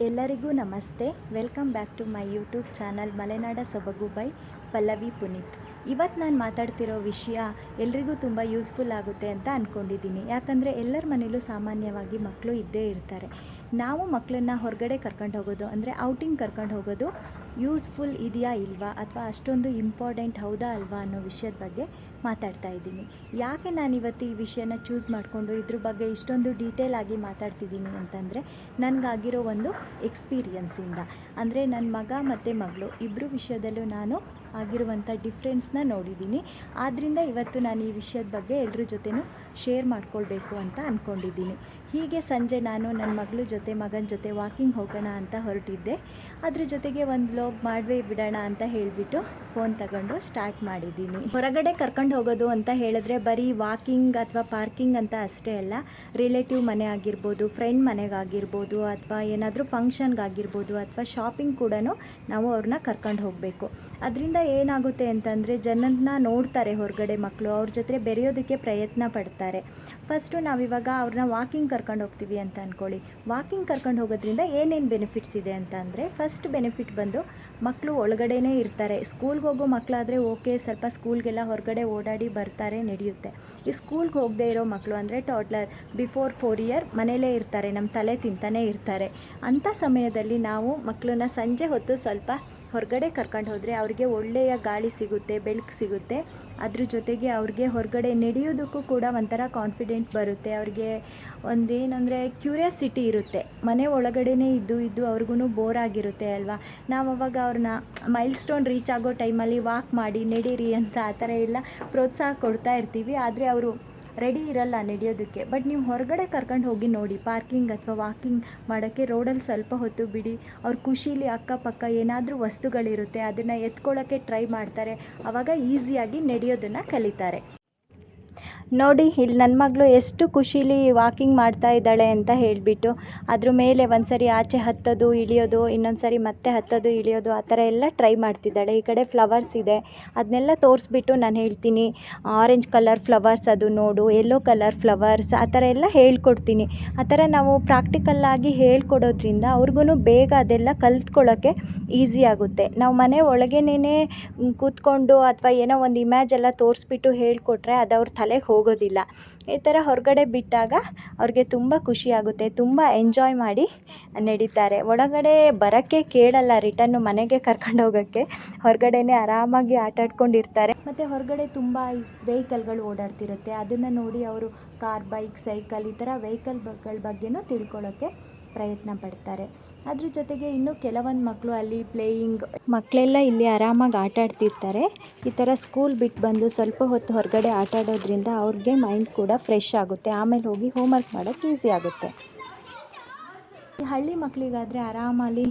ಎಲ್ಲರಿಗೂ ನಮಸ್ತೆ. Welcome back to my YouTube channel ಮಲೆನಾಡ ಸೊಬಗು ಬೈ ಪಲ್ಲವಿ ಪುನೀತ್. ಇವತ್ತು ನಾನು ಮಾತಾಡ್ತಿರೋ ವಿಷಯ ಎಲ್ರಿಗೂ ತುಂಬ ಯೂಸ್ಫುಲ್ ಆಗುತ್ತೆ ಅಂತ ಅಂದ್ಕೊಂಡಿದ್ದೀನಿ. ಯಾಕಂದರೆ ಎಲ್ಲರ ಮನೇಲೂ ಸಾಮಾನ್ಯವಾಗಿ ಮಕ್ಕಳು ಇದ್ದೇ ಇರ್ತಾರೆ. ನಾವು ಮಕ್ಕಳನ್ನ ಹೊರಗಡೆ ಕರ್ಕೊಂಡು ಹೋಗೋದು ಅಂದರೆ ಔಟಿಂಗ್ ಕರ್ಕೊಂಡು ಹೋಗೋದು ಯೂಸ್ಫುಲ್ ಇದೆಯಾ ಇಲ್ವಾ, ಅಥವಾ ಅಷ್ಟೊಂದು ಇಂಪಾರ್ಟೆಂಟ್ ಹೌದಾ ಅಲ್ವಾ ಅನ್ನೋ ವಿಷಯದ ಬಗ್ಗೆ ಮಾತಾಡ್ತಾ ಇದ್ದೀನಿ. ಯಾಕೆ ನಾನಿವತ್ತು ಈ ವಿಷಯನ ಚೂಸ್ ಮಾಡಿಕೊಂಡು ಇದ್ರ ಬಗ್ಗೆ ಇಷ್ಟೊಂದು ಡೀಟೇಲ್ ಆಗಿ ಮಾತಾಡ್ತಿದ್ದೀನಿ ಅಂತಂದರೆ, ನನಗಾಗಿರೋ ಒಂದು ಎಕ್ಸ್ಪೀರಿಯನ್ಸಿಂದ. ಅಂದರೆ ನನ್ನ ಮಗ ಮತ್ತು ಮಗಳು ಇಬ್ಬರು ವಿಷಯದಲ್ಲೂ ನಾನು ಆಗಿರುವಂಥ ಡಿಫ್ರೆನ್ಸ್ನ ನೋಡಿದ್ದೀನಿ. ಆದ್ದರಿಂದ ಇವತ್ತು ನಾನು ಈ ವಿಷಯದ ಬಗ್ಗೆ ಎಲ್ಲರ ಜೊತೆನೂ ಶೇರ್ ಮಾಡ್ಕೊಳ್ಬೇಕು ಅಂತ ಅಂದ್ಕೊಂಡಿದ್ದೀನಿ. ಹೀಗೆ ಸಂಜೆ ನಾನು ನನ್ನ ಮಗನ ಜೊತೆ ವಾಕಿಂಗ್ ಹೋಗೋಣ ಅಂತ ಹೊರಟಿದ್ದೆ. ಅದ್ರ ಜೊತೆಗೆ ಒಂದು ವ್ಲಾಗ್ ಮಾಡೇ ಬಿಡೋಣ ಅಂತ ಹೇಳಿಬಿಟ್ಟು ಫೋನ್ ತಗೊಂಡು ಸ್ಟಾರ್ಟ್ ಮಾಡಿದ್ದೀನಿ. ಹೊರಗಡೆ ಕರ್ಕೊಂಡು ಹೋಗೋದು ಅಂತ ಹೇಳಿದ್ರೆ ಬರೀ ವಾಕಿಂಗ್ ಅಥವಾ ಪಾರ್ಕಿಂಗ್ ಅಂತ ಅಷ್ಟೇ ಅಲ್ಲ. ರಿಲೇಟಿವ್ ಮನೆ ಆಗಿರ್ಬೋದು, ಫ್ರೆಂಡ್ ಮನೆಗಾಗಿರ್ಬೋದು, ಅಥವಾ ಏನಾದರೂ ಫಂಕ್ಷನ್ಗಾಗಿರ್ಬೋದು, ಅಥವಾ ಶಾಪಿಂಗ್ ಕೂಡ ನಾವು ಅವ್ರನ್ನ ಕರ್ಕೊಂಡು ಹೋಗಬೇಕು. ಅದರಿಂದ ಏನಾಗುತ್ತೆ ಅಂತಂದರೆ, ಜನರನ್ನ ನೋಡ್ತಾರೆ ಹೊರಗಡೆ ಮಕ್ಕಳು, ಅವ್ರ ಜೊತೆ ಬೆರೆಯೋದಕ್ಕೆ ಪ್ರಯತ್ನ ಪಡ್ತಾರೆ. ಫಸ್ಟು ನಾವಿವಾಗ ಅವ್ರನ್ನ ವಾಕಿಂಗ್ ಕರ್ಕೊಂಡು ಹೋಗ್ತೀವಿ ಅಂತ ಅಂದ್ಕೊಳ್ಳಿ. ವಾಕಿಂಗ್ ಕರ್ಕೊಂಡು ಹೋಗೋದ್ರಿಂದ ಏನೇನು ಬೆನಿಫಿಟ್ಸ್ ಇದೆ ಅಂತ ಅಂದರೆ, ಫಸ್ಟ್ ಬೆನಿಫಿಟ್ ಬಂದು ಮಕ್ಕಳು ಒಳಗಡೆನೇ ಇರ್ತಾರೆ. ಸ್ಕೂಲ್ಗೆ ಹೋಗೋ ಮಕ್ಕಳಾದರೆ ಓಕೆ, ಸ್ವಲ್ಪ ಸ್ಕೂಲ್ಗೆಲ್ಲ ಹೊರಗಡೆ ಓಡಾಡಿ ಬರ್ತಾರೆ, ನಡೆಯುತ್ತೆ. ಈ ಸ್ಕೂಲ್ಗೆ ಹೋಗದೇ ಇರೋ ಮಕ್ಕಳು ಅಂದರೆ ಟಾಡ್ಲರ್ ಬಿಫೋರ್ 4 ಇಯರ್ ಮನೇಲೇ ಇರ್ತಾರೆ, ನಮ್ಮ ತಲೆ ತಿಂತಾನೇ ಇರ್ತಾರೆ. ಅಂಥ ಸಮಯದಲ್ಲಿ ನಾವು ಮಕ್ಕಳನ್ನ ಸಂಜೆ ಹೊತ್ತು ಸ್ವಲ್ಪ ಹೊರಗಡೆ ಕರ್ಕೊಂಡು ಹೋದರೆ ಅವ್ರಿಗೆ ಒಳ್ಳೆಯ ಗಾಳಿ ಸಿಗುತ್ತೆ, ಬೆಳಕು ಸಿಗುತ್ತೆ. ಅದ್ರ ಜೊತೆಗೆ ಅವ್ರಿಗೆ ಹೊರಗಡೆ ನಡೆಯೋದಕ್ಕೂ ಕೂಡ ಒಂಥರ ಕಾನ್ಫಿಡೆಂಟ್ ಬರುತ್ತೆ. ಅವ್ರಿಗೆ ಒಂದೇನಂದರೆ ಕ್ಯೂರಿಯಾಸಿಟಿ ಇರುತ್ತೆ. ಮನೆ ಒಳಗಡೆನೇ ಇದ್ದು ಅವ್ರಿಗೂ ಬೋರ್ ಆಗಿರುತ್ತೆ ಅಲ್ವಾ. ನಾವು ಅವಾಗ ಅವ್ರನ್ನ ಮೈಲ್ ಸ್ಟೋನ್ ರೀಚ್ ಆಗೋ ಟೈಮಲ್ಲಿ ವಾಕ್ ಮಾಡಿ ನಡೀರಿ ಅಂತ ಆ ಥರ ಎಲ್ಲ ಪ್ರೋತ್ಸಾಹ ಕೊಡ್ತಾ ಇರ್ತೀವಿ. ಆದರೆ ಅವರು ರೆಡಿ ಇರಲ್ಲ ನಡೆಯೋದಕ್ಕೆ. ಬಟ್ ನೀವು ಹೊರಗಡೆ ಕರ್ಕೊಂಡು ಹೋಗಿ ನೋಡಿ, ಪಾರ್ಕಿಂಗ್ ಅಥವಾ ವಾಕಿಂಗ್ ಮಾಡೋಕ್ಕೆ ರೋಡಲ್ಲಿ ಸ್ವಲ್ಪ ಹೊತ್ತು ಬಿಡಿ. ಅವ್ರ ಖುಷೀಲಿ ಅಕ್ಕಪಕ್ಕ ಏನಾದರೂ ವಸ್ತುಗಳಿರುತ್ತೆ, ಅದನ್ನು ಎತ್ಕೊಳ್ಳೋಕ್ಕೆ ಟ್ರೈ ಮಾಡ್ತಾರೆ. ಆವಾಗ ಈಸಿಯಾಗಿ ನಡೆಯೋದನ್ನು ಕಲಿತಾರೆ. ನೋಡಿ, ಇಲ್ಲಿ ನನ್ನ ಮಗಳು ಎಷ್ಟು ಖುಷೀಲಿ ವಾಕಿಂಗ್ ಮಾಡ್ತಾ ಇದ್ದಾಳೆ ಅಂತ ಹೇಳಿಬಿಟ್ಟು ಅದ್ರ ಮೇಲೆ ಒಂದು ಸರಿ ಆಚೆ ಹತ್ತೋದು ಇಳಿಯೋದು, ಇನ್ನೊಂದು ಸರಿ ಮತ್ತೆ ಹತ್ತೋದು ಇಳಿಯೋದು, ಆ ಥರ ಎಲ್ಲ ಟ್ರೈ ಮಾಡ್ತಿದ್ದಾಳೆ. ಈ ಕಡೆ ಫ್ಲವರ್ಸ್ ಇದೆ, ಅದನ್ನೆಲ್ಲ ತೋರಿಸ್ಬಿಟ್ಟು ನಾನು ಹೇಳ್ತೀನಿ, ಆರೆಂಜ್ ಕಲರ್ ಫ್ಲವರ್ಸ್ ಅದು ನೋಡು, ಯೆಲ್ಲೋ ಕಲರ್ ಫ್ಲವರ್ಸ್, ಆ ಥರ ಎಲ್ಲ ಹೇಳ್ಕೊಡ್ತೀನಿ. ಆ ಥರ ನಾವು ಪ್ರಾಕ್ಟಿಕಲ್ಲಾಗಿ ಹೇಳ್ಕೊಡೋದ್ರಿಂದ ಅವ್ರಿಗೂ ಬೇಗ ಅದೆಲ್ಲ ಕಲ್ತ್ಕೊಳ್ಳೋಕ್ಕೆ ಈಸಿ ಆಗುತ್ತೆ. ನಾವು ಮನೆ ಒಳಗೇನೇ ಕೂತ್ಕೊಂಡು ಅಥವಾ ಏನೋ ಒಂದು ಇಮ್ಯಾಜ್ ಎಲ್ಲ ತೋರಿಸ್ಬಿಟ್ಟು ಹೇಳ್ಕೊಟ್ರೆ ಅದು ಅವ್ರ ತಲೆಗೆ ಹೋಗೋದಿಲ್ಲ. ಈ ಥರ ಹೊರಗಡೆ ಬಿಟ್ಟಾಗ ಅವ್ರಿಗೆ ತುಂಬ ಖುಷಿಯಾಗುತ್ತೆ, ತುಂಬ ಎಂಜಾಯ್ ಮಾಡಿ ನಡೀತಾರೆ. ಒಳಗಡೆ ಬರೋಕ್ಕೆ ಕೇಳಲ್ಲ, ರಿಟರ್ನು ಮನೆಗೆ ಕರ್ಕೊಂಡು ಹೋಗೋಕ್ಕೆ ಹೊರಗಡೆನೇ ಆರಾಮಾಗಿ ಆಟಾಡ್ಕೊಂಡಿರ್ತಾರೆ. ಮತ್ತು ಹೊರಗಡೆ ತುಂಬ ವೆಹಿಕಲ್ಗಳು ಓಡಾಡ್ತಿರುತ್ತೆ, ಅದನ್ನು ನೋಡಿ ಅವರು ಕಾರ್, ಬೈಕ್, ಸೈಕಲ್ ಈ ಥರ ವೆಹಿಕಲ್ಗಳ ಬಗ್ಗೆನೂ ತಿಳ್ಕೊಳ್ಳೋಕ್ಕೆ ಪ್ರಯತ್ನ ಪಡ್ತಾರೆ. ಅದ್ರ ಜೊತೆಗೆ ಇನ್ನೂ ಕೆಲವೊಂದು ಮಕ್ಕಳು ಅಲ್ಲಿ ಪ್ಲೇಯಿಂಗ್ ಮಕ್ಕಳೆಲ್ಲ ಇಲ್ಲಿ ಆರಾಮಾಗಿ ಆಟಾಡ್ತಿರ್ತಾರೆ. ಈ ಥರ ಸ್ಕೂಲ್ ಬಿಟ್ಟು ಬಂದು ಸ್ವಲ್ಪ ಹೊತ್ತು ಹೊರಗಡೆ ಆಟಾಡೋದ್ರಿಂದ ಅವ್ರಿಗೆ ಮೈಂಡ್ ಕೂಡ ಫ್ರೆಶ್ ಆಗುತ್ತೆ. ಆಮೇಲೆ ಹೋಗಿ ಹೋಮ್ವರ್ಕ್ ಮಾಡೋಕ್ಕೆ ಈಸಿ ಆಗುತ್ತೆ. ಈ ಹಳ್ಳಿ ಮಕ್ಕಳಿಗಾದರೆ ಆರಾಮಲ್ಲಿ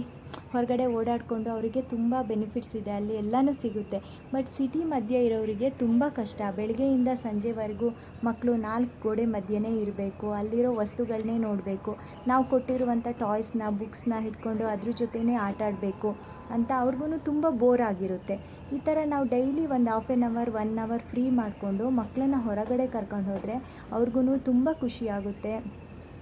ಹೊರಗಡೆ ಓಡಾಡಿಕೊಂಡು ಅವರಿಗೆ ತುಂಬ ಬೆನಿಫಿಟ್ಸ್ ಇದೆ, ಅಲ್ಲಿ ಎಲ್ಲನೂ ಸಿಗುತ್ತೆ. ಬಟ್ ಸಿಟಿ ಮಧ್ಯೆ ಇರೋರಿಗೆ ತುಂಬ ಕಷ್ಟ. ಬೆಳಗ್ಗೆಯಿಂದ ಸಂಜೆವರೆಗೂ ಮಕ್ಕಳು 4 ಗೋಡೆ ಮಧ್ಯೆನೇ ಇರಬೇಕು, ಅಲ್ಲಿರೋ ವಸ್ತುಗಳನ್ನೇ ನೋಡಬೇಕು. ನಾವು ಕೊಟ್ಟಿರುವಂಥ ಟಾಯ್ಸ್ನ, ಬುಕ್ಸ್ನ ಹಿಡ್ಕೊಂಡು ಅದ್ರ ಜೊತೆನೇ ಆಟ ಆಡಬೇಕು ಅಂತ ಅವ್ರಿಗೂ ತುಂಬ ಬೋರ್ ಆಗಿರುತ್ತೆ. ಈ ಥರ ನಾವು ಡೈಲಿ ಒಂದು half an hour 1 hour free ಮಾಡಿಕೊಂಡು ಮಕ್ಕಳನ್ನ ಹೊರಗಡೆ ಕರ್ಕೊಂಡು ಹೋದರೆ ಅವ್ರಿಗೂ ತುಂಬ ಖುಷಿಯಾಗುತ್ತೆ.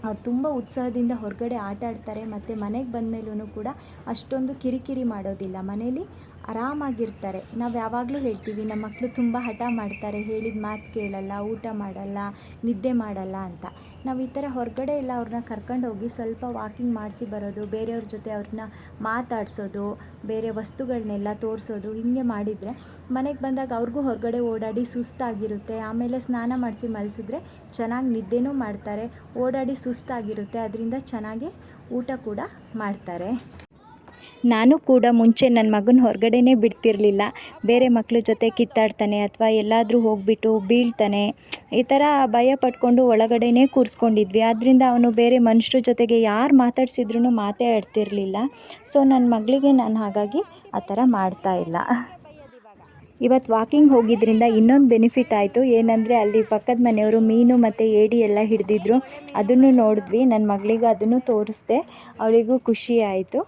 ಅವ್ರು ತುಂಬ ಉತ್ಸಾಹದಿಂದ ಹೊರಗಡೆ ಆಟ ಆಡ್ತಾರೆ. ಮತ್ತು ಮನೆಗೆ ಬಂದಮೇಲೂ ಕೂಡ ಅಷ್ಟೊಂದು ಕಿರಿಕಿರಿ ಮಾಡೋದಿಲ್ಲ, ಮನೇಲಿ ಆರಾಮಾಗಿರ್ತಾರೆ. ನಾವು ಯಾವಾಗಲೂ ಹೇಳ್ತೀವಿ, ನಮ್ಮ ಮಕ್ಕಳು ತುಂಬ ಹಠ ಮಾಡ್ತಾರೆ, ಹೇಳಿದ ಮಾತು ಕೇಳಲ್ಲ, ಊಟ ಮಾಡಲ್ಲ, ನಿದ್ದೆ ಮಾಡಲ್ಲ ಅಂತ. ನಾವು ಈ ಥರ ಹೊರಗಡೆ ಎಲ್ಲ ಅವ್ರನ್ನ ಕರ್ಕೊಂಡು ಹೋಗಿ ಸ್ವಲ್ಪ ವಾಕಿಂಗ್ ಮಾಡಿಸಿ ಬರೋದು, ಬೇರೆಯವ್ರ ಜೊತೆ ಅವ್ರನ್ನ ಮಾತಾಡಿಸೋದು, ಬೇರೆ ವಸ್ತುಗಳನ್ನೆಲ್ಲ ತೋರಿಸೋದು, ಹೀಗೆ ಮಾಡಿದರೆ ಮನೆಗೆ ಬಂದಾಗ ಅವ್ರಿಗೂ ಹೊರಗಡೆ ಓಡಾಡಿ ಸುಸ್ತಾಗಿರುತ್ತೆ. ಆಮೇಲೆ ಸ್ನಾನ ಮಾಡಿಸಿ ಮಲಸಿದ್ರೆ ಚೆನ್ನಾಗಿ ನಿದ್ದೆನೂ ಮಾಡ್ತಾರೆ. ಓಡಾಡಿ ಸುಸ್ತಾಗಿರುತ್ತೆ, ಅದರಿಂದ ಚೆನ್ನಾಗಿ ಊಟ ಕೂಡ ಮಾಡ್ತಾರೆ. ನಾನು ಕೂಡ ಮುಂಚೆ ನನ್ನ ಮಗನ ಹೊರಗಡೆನೇ ಬಿಡ್ತಿರಲಿಲ್ಲ. ಬೇರೆ ಮಕ್ಕಳ ಜೊತೆ ಕಿತ್ತಾಡ್ತಾನೆ ಅಥವಾ ಎಲ್ಲಾದರೂ ಹೋಗಿಬಿಟ್ಟು ಬೀಳ್ತಾನೆ, ಈ ಥರ ಭಯ ಪಟ್ಕೊಂಡು ಒಳಗಡೆನೇ ಕೂರಿಸ್ಕೊಂಡಿದ್ವಿ. ಆದ್ದರಿಂದ ಅವನು ಬೇರೆ ಮನುಷ್ಯರ ಜೊತೆಗೆ ಯಾರು ಮಾತಾಡ್ಸಿದ್ರೂ ಮಾತೇ ಆಡ್ತಿರಲಿಲ್ಲ. ಸೊ ನನ್ನ ಮಗಳಿಗೆ ನಾನು ಹಾಗಾಗಿ ಆ ಥರ ಮಾಡ್ತಾಯಿಲ್ಲ. ಇವತ್ತು ವಾಕಿಂಗ್ ಹೋಗಿದ್ದರಿಂದ ಇನ್ನೊಂದು ಬೆನಿಫಿಟ್ ಆಯಿತು. ಏನಂದರೆ ಅಲ್ಲಿ ಪಕ್ಕದ ಮನೆಯವರು ಮೀನು ಮತ್ತು ಏಡಿ ಎಲ್ಲ ಹಿಡಿದಿದ್ರು, ಅದನ್ನು ನೋಡಿದ್ವಿ. ನನ್ನ ಮಗಳಿಗೆ ಅದನ್ನು ತೋರಿಸ್ದೆ, ಅವಳಿಗೂ ಖುಷಿ ಆಯಿತು.